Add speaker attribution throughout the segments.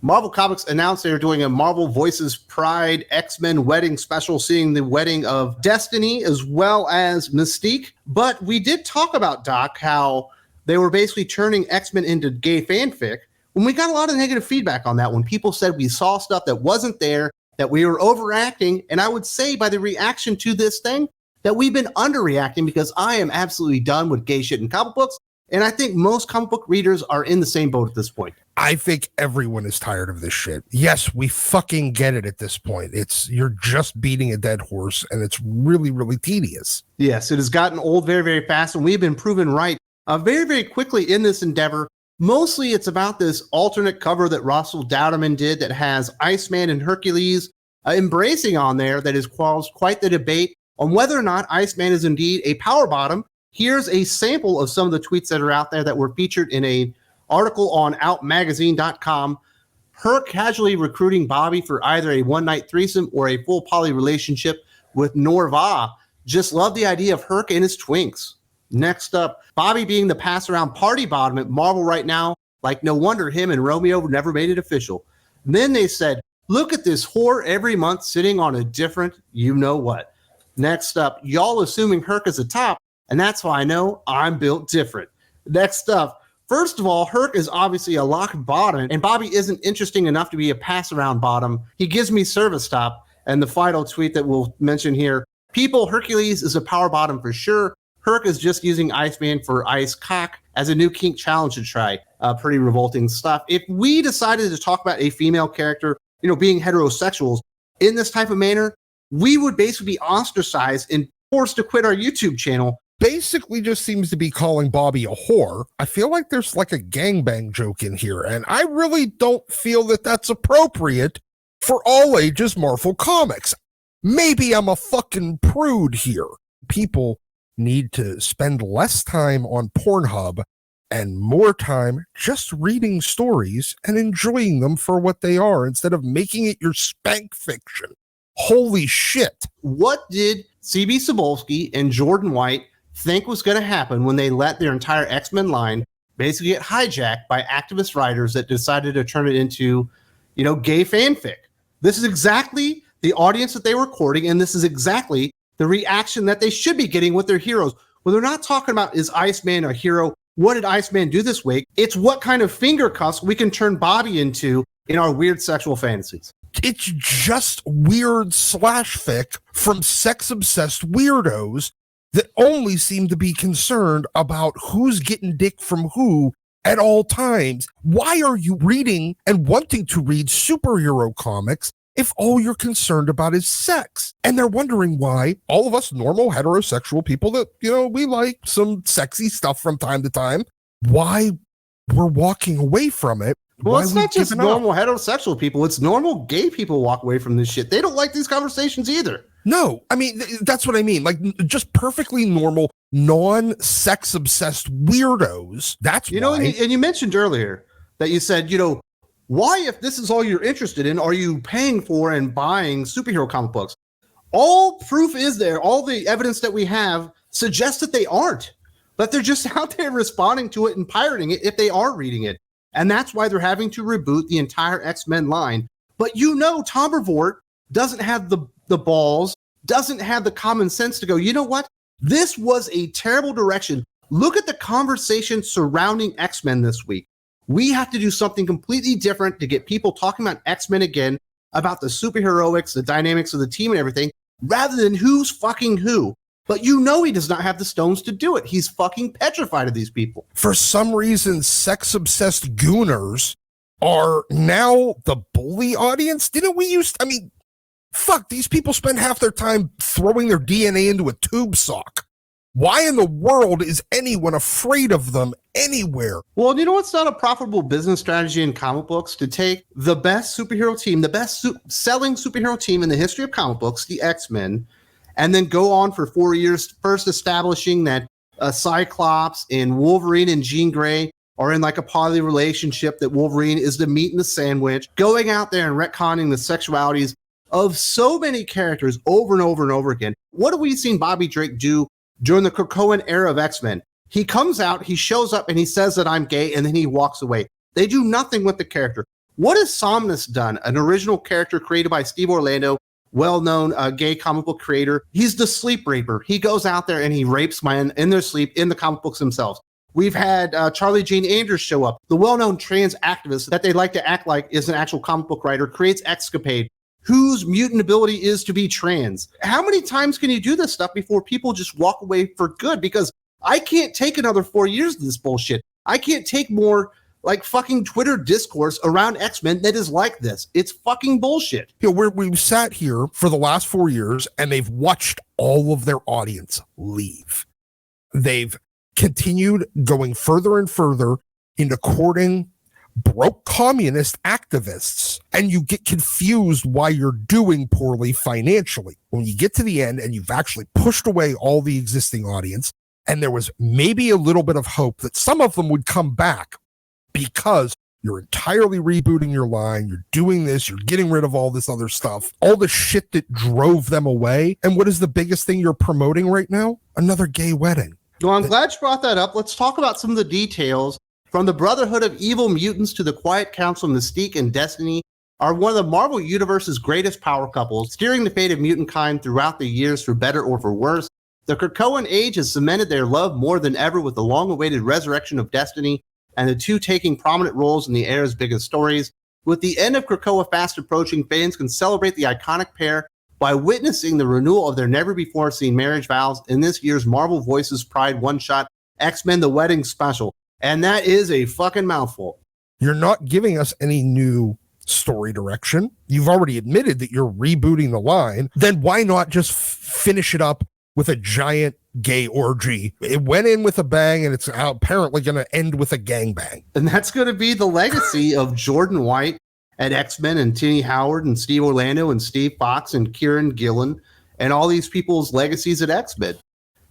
Speaker 1: Marvel Comics announced they were doing a Marvel Voices Pride X-Men wedding special, seeing the wedding of Destiny as well as Mystique. But we did talk about, Doc, how they were basically turning X-Men into gay fanfic. When we got a lot of negative feedback on that, when people said we saw stuff that wasn't there, that we were overacting. And I would say by the reaction to this thing that we've been underreacting, because I am absolutely done with gay shit in comic books. And I think most comic book readers are in the same boat at this point.
Speaker 2: I think everyone is tired of this shit. Yes, we fucking get it at this point. You're just beating a dead horse, and it's really, really tedious.
Speaker 1: Yes, it has gotten old very, very fast, and we've been proven right very, very quickly in this endeavor. Mostly it's about this alternate cover that Russell Dowderman did that has Iceman and Hercules embracing on there, that has caused quite the debate on whether or not Iceman is indeed a power bottom. Here's a sample of some of the tweets that are out there that were featured in a article on outmagazine.com. Herc casually recruiting Bobby for either a one-night threesome or a full poly relationship with Norva. Just love the idea of Herc and his twinks. Next up, Bobby being the pass-around party bottom at Marvel right now. Like, no wonder him and Romeo never made it official. And then they said, look at this whore every month sitting on a different you-know-what. Next up, y'all assuming Herc is a top, and that's why I know I'm built different. Next up, first of all, Herc is obviously a locked bottom, and Bobby isn't interesting enough to be a pass-around bottom. He gives me service top. And the final tweet that we'll mention here, people, Hercules is a power bottom for sure. Herc is just using Iceman for ice cock as a new kink challenge to try. Pretty revolting stuff. If we decided to talk about a female character, being heterosexuals in this type of manner, we would basically be ostracized and forced to quit our YouTube channel.
Speaker 2: Basically just seems to be calling Bobby a whore. I feel like there's like a gangbang joke in here, and I really don't feel that that's appropriate for all ages Marvel Comics. Maybe I'm a fucking prude here. People need to spend less time on Pornhub and more time just reading stories and enjoying them for what they are instead of making it your spank fiction. Holy shit.
Speaker 1: What did C.B. Cebulski and Jordan White think was going to happen when they let their entire X-Men line basically get hijacked by activist writers that decided to turn it into, gay fanfic? This is exactly the audience that they were courting, and this is exactly the reaction that they should be getting with their heroes. Well, they're not talking about, is Iceman a hero? What did Iceman do this week? It's what kind of finger cuffs we can turn Bobby into in our weird sexual fantasies.
Speaker 2: It's just weird slashfic from sex-obsessed weirdos that only seem to be concerned about who's getting dick from who at all times. Why are you reading and wanting to read superhero comics if all you're concerned about is sex? And they're wondering why all of us normal heterosexual people that, we like some sexy stuff from time to time, why we're walking away from it.
Speaker 1: Well, it's not just normal heterosexual people. It's normal gay people walk away from this shit. They don't like these conversations either.
Speaker 2: No, I mean, that's what I mean. Like, just perfectly normal, non-sex obsessed weirdos. That's why.
Speaker 1: And you mentioned earlier that you said, why, if this is all you're interested in, are you paying for and buying superhero comic books? All proof is there. All the evidence that we have suggests that they aren't, but they're just out there responding to it and pirating it if they are reading it. And that's why they're having to reboot the entire X-Men line. But Tom Brevoort doesn't have the balls, doesn't have the common sense to go, you know what? This was a terrible direction. Look at the conversation surrounding X-Men this week. We have to do something completely different to get people talking about X-Men again, about the superheroics, the dynamics of the team and everything, rather than who's fucking who. But he does not have the stones to do it. He's fucking petrified of these people.
Speaker 2: For some reason, sex-obsessed gooners are now the bully audience. Didn't we fuck, these people spend half their time throwing their DNA into a tube sock. Why in the world is anyone afraid of them anywhere?
Speaker 1: Well, it's not a profitable business strategy in comic books to take the best superhero team, the best selling superhero team in the history of comic books, the X-Men, and then go on for 4 years, first establishing that Cyclops and Wolverine and Jean Grey are in like a poly relationship, that Wolverine is the meat in the sandwich, going out there and retconning the sexualities of so many characters over and over and over again. What have we seen Bobby Drake do during the Krakoan era of X-Men? He comes out, he shows up, and he says that I'm gay, and then he walks away. They do nothing with the character. What has Somnus done? An original character created by Steve Orlando, well-known gay comic book creator. He's the sleep raper. He goes out there and he rapes men in their sleep in the comic books themselves. We've had Charlie Jane Andrews show up. The well-known trans activist that they like to act like is an actual comic book writer, creates Escapade, whose mutant ability is to be trans. How many times can you do this stuff before people just walk away for good? Because I can't take another 4 years of this bullshit. I can't take more like fucking Twitter discourse around X-Men that is like this. It's fucking bullshit.
Speaker 2: You know, we've sat here for the last 4 years and they've watched all of their audience leave. They've continued going further and further into courting broke communist activists, and you get confused why you're doing poorly financially. When you get to the end and you've actually pushed away all the existing audience, and there was maybe a little bit of hope that some of them would come back because you're entirely rebooting your line, you're doing this, you're getting rid of all this other stuff, all the shit that drove them away. And what is the biggest thing you're promoting right now? Another gay wedding.
Speaker 1: Well, I'm glad you brought that up. Let's talk about some of the details. From the Brotherhood of Evil Mutants to the Quiet Council, Mystique and Destiny are one of the Marvel Universe's greatest power couples, steering the fate of mutant kind throughout the years for better or for worse. The Krakoan age has cemented their love more than ever with the long-awaited resurrection of Destiny, and the two taking prominent roles in the era's biggest stories. With the end of Krakoa fast approaching, fans can celebrate the iconic pair by witnessing the renewal of their never-before-seen marriage vows in this year's Marvel Voices Pride one-shot X-Men The Wedding Special. And that is a fucking mouthful.
Speaker 2: You're not giving us any new story direction. You've already admitted that you're rebooting the line. Then why not just finish it up with a giant gay orgy? It went in with a bang, and it's apparently going to end with a gangbang.
Speaker 1: And that's going to be the legacy of Jordan White at X-Men and Tini Howard and Steve Orlando and Steve Fox and Kieran Gillen and all these people's legacies at X-Men.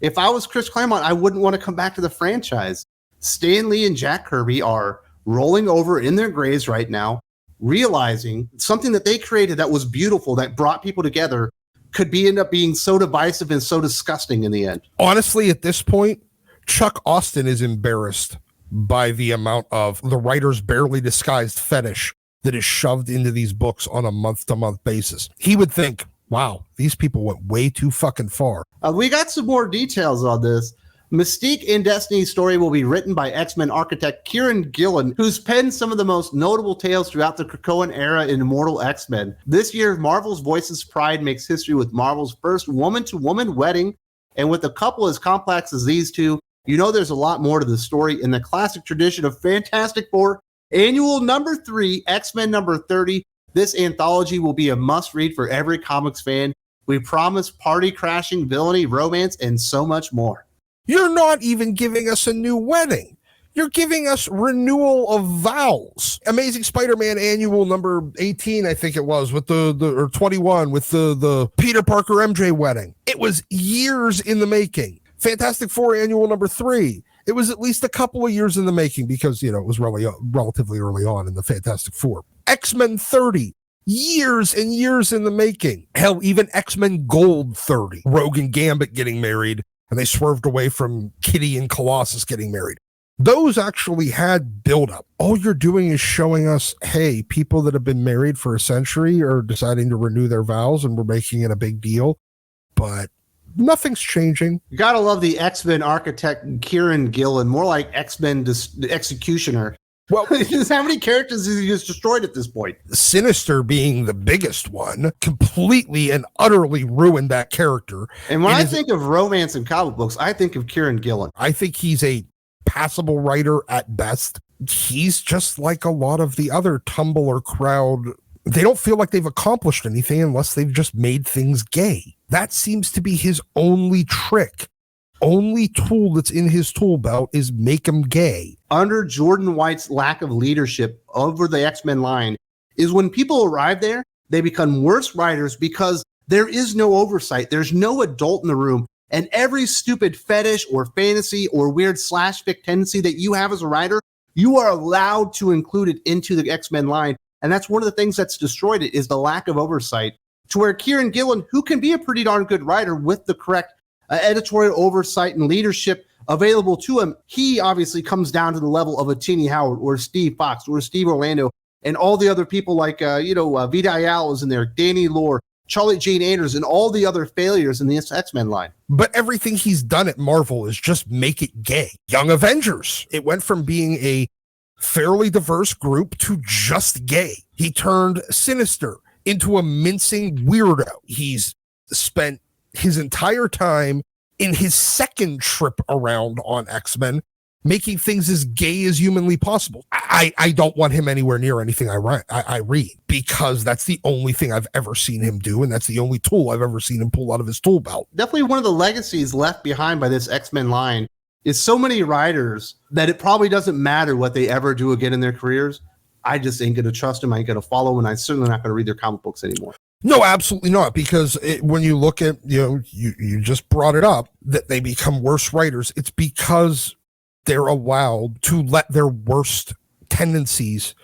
Speaker 1: If I was Chris Claremont, I wouldn't want to come back to the franchise. Stan Lee and Jack Kirby are rolling over in their graves right now, realizing something that they created that was beautiful, that brought people together, could end up being so divisive and so disgusting in the end.
Speaker 2: Honestly, at this point, Chuck Austin is embarrassed by the amount of the writer's barely disguised fetish that is shoved into these books on a month-to-month basis. He would think, wow, these people went way too fucking far.
Speaker 1: We got some more details on this. Mystique and Destiny's story will be written by X-Men architect Kieran Gillen, who's penned some of the most notable tales throughout the Krakoan era in Immortal X-Men. This year, Marvel's Voices Pride makes history with Marvel's first woman-to-woman wedding, and with a couple as complex as these two, you know there's a lot more to the story in the classic tradition of Fantastic Four, Annual number 3, X-Men number 30. This anthology will be a must-read for every comics fan. We promise party-crashing, villainy, romance, and so much more.
Speaker 2: You're not even giving us a new wedding. You're giving us renewal of vows. Amazing Spider-Man annual number 18, I think it was, with or 21, with the Peter Parker MJ wedding. It was years in the making. Fantastic Four annual number 3. It was at least a couple of years in the making because, you know, it was really relatively early on in the Fantastic Four. X-Men 30. Years and years in the making. Hell, even X-Men Gold 30. Rogue and Gambit getting married, and they swerved away from Kitty and Colossus getting married. Those actually had buildup. All you're doing is showing us, hey, people that have been married for a century are deciding to renew their vows, and we're making it a big deal. But nothing's changing.
Speaker 1: You gotta love the X-Men architect Kieran Gillen, more like X-Men executioner. Well, how many characters has he just destroyed at this point?
Speaker 2: Sinister being the biggest one, completely and utterly ruined that character.
Speaker 1: And when I think of romance in comic books, I think of Kieran Gillen.
Speaker 2: I think he's a passable writer at best. He's just like a lot of the other Tumblr crowd. They don't feel like they've accomplished anything unless they've just made things gay. That seems to be his only trick. Only tool that's in his tool belt is make him gay.
Speaker 1: Under Jordan White's lack of leadership over the X-Men line is when people arrive there, they become worse writers because there is no oversight. There's no adult in the room. And every stupid fetish or fantasy or weird slashfic tendency that you have as a writer, you are allowed to include it into the X-Men line. And that's one of the things that's destroyed it, is the lack of oversight, to where Kieran Gillen, who can be a pretty darn good writer with the correct editorial oversight and leadership available to him, he obviously comes down to the level of a Tini Howard or Steve Fox or Steve Orlando, and all the other people like, Vita Ayala was in there, Danny Lore, Charlie Jane Anders, and all the other failures in the X-Men line.
Speaker 2: But everything he's done at Marvel is just make it gay. Young Avengers, it went from being a fairly diverse group to just gay. He turned Sinister into a mincing weirdo. He's spent his entire time in his second trip around on X-Men making things as gay as humanly possible. I don't want him anywhere near anything I read, because that's the only thing I've ever seen him do, and that's the only tool I've ever seen him pull out of his tool belt.
Speaker 1: Definitely one of the legacies left behind by this X-Men line is so many writers that it probably doesn't matter what they ever do again in their careers. I just ain't going to trust them. I ain't going to follow them, and I'm certainly not going to read their comic books anymore.
Speaker 2: No, absolutely not. Because when you look at, you just brought it up, that they become worse writers. It's because they're allowed to let their worst tendencies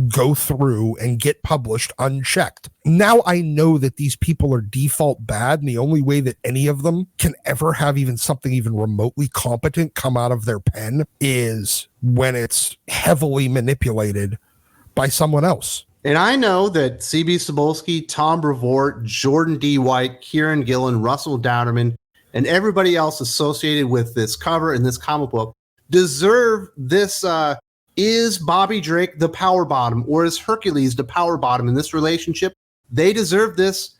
Speaker 2: go through and get published unchecked. Now I know that these people are default bad, and the only way that any of them can ever have even something even remotely competent come out of their pen is when it's heavily manipulated by someone else.
Speaker 1: And I know that C.B. Cebulski, Tom Brevoort, Jordan D. White, Kieran Gillen, Russell Dowderman, and everybody else associated with this cover and this comic book deserve this. Is Bobby Drake the power bottom, or is Hercules the power bottom in this relationship? They deserve this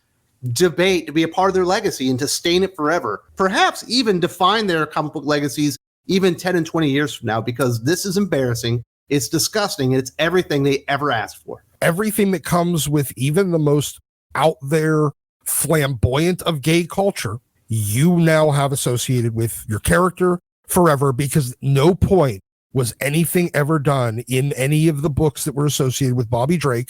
Speaker 1: debate to be a part of their legacy and to stain it forever. Perhaps even define their comic book legacies even 10 and 20 years from now, because this is embarrassing. It's disgusting. And it's everything they ever asked for.
Speaker 2: Everything that comes with even the most out there flamboyant of gay culture, you now have associated with your character forever, because no point was anything ever done in any of the books that were associated with Bobby Drake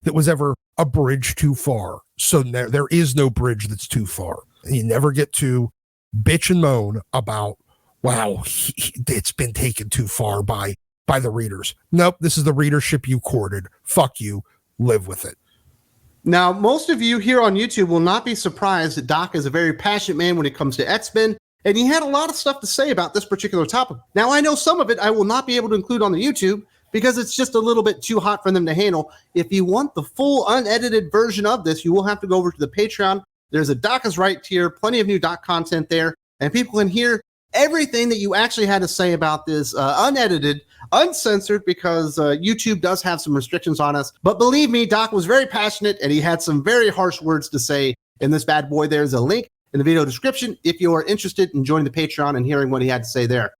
Speaker 2: that was ever a bridge too far. So there is no bridge that's too far. And you never get to bitch and moan about, wow, it's been taken too far by the readers. Nope, this is the readership you courted. Fuck you. Live with it.
Speaker 1: Now, most of you here on YouTube will not be surprised that Dok is a very passionate man when it comes to X-Men, and he had a lot of stuff to say about this particular topic. Now, I know some of it I will not be able to include on the YouTube because it's just a little bit too hot for them to handle. If you want the full unedited version of this, you will have to go over to the Patreon. There's a Dok is Right tier, plenty of new Dok content there, and people can hear everything that you actually had to say about this unedited, uncensored, because YouTube does have some restrictions on us. But believe me, Dok was very passionate, and he had some very harsh words to say in this bad boy. There's a link in the video description if you are interested in joining the Patreon and hearing what he had to say there.